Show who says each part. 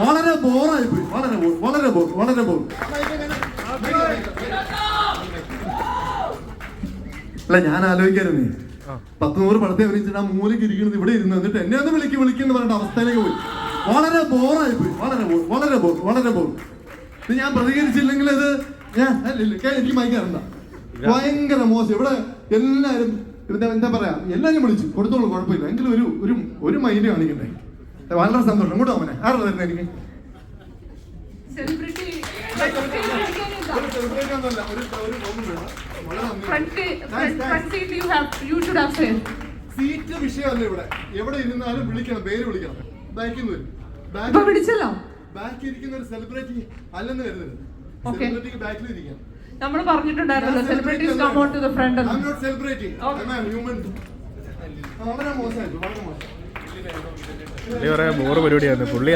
Speaker 1: വളരെ ബോറായി പോയി. വളരെ ബോർ. അല്ല, ഞാൻ ആലോചിക്കായിരുന്നേ, 10-100 പടത്തെ അഭിനയിച്ചിട്ട് ആ മൂലയ്ക്ക് ഇരിക്കുന്നത് ഇവിടെ ഇരുന്ന് എന്നിട്ട് എന്നെ ഒന്ന് വിളിക്കുന്ന പറയേണ്ട അവസ്ഥയിലേക്ക് പോയി. വളരെ ബോറായി പോയി. വളരെ ബോർ. ഇത് ഞാൻ പ്രതികരിച്ചില്ലെങ്കിൽ ഇത് എനിക്ക് മയക്കാറുണ്ട. ഭയങ്കര മോശം. ഇവിടെ എല്ലാരും എന്താ പറയാ, എല്ലാരും വിളിച്ചു കൊടുത്തോളൂ, കുഴപ്പമില്ല. എങ്കിലും ഒരു മൈൻഡ് കാണിക്കണ്ടേ. വളരെ സന്തോഷം. ഇങ്ങോട്ട് അവനെ ആരാ തരുന്നത് എനിക്ക്? സീറ്റ് വിഷയമല്ല. എവിടെ ഇരുന്നാലും വിളിക്കണം, പേര് വിളിക്കണം. ബാക്കിൽ
Speaker 2: വിളിച്ചല്ലോ.
Speaker 1: ബാക്കിൽ ഇരിക്കുന്ന ഒരു സെലിബ്രിറ്റി അല്ലെന്ന് കരുതരുത്. സെലിബ്രിറ്റിക്ക് ബാക്കിൽ ഇരിക്കാം.
Speaker 2: നമ്മൾ പറഞ്ഞിട്ടുണ്ടായിരുന്നല്ലോ, celebrities come on to the front.
Speaker 1: I am not celebrity, I am human. വളരെ മോശമായിട്ട്.
Speaker 3: പുള്ളി പറയാ ബോറ് പരിപാടിയാണ് പുള്ളി.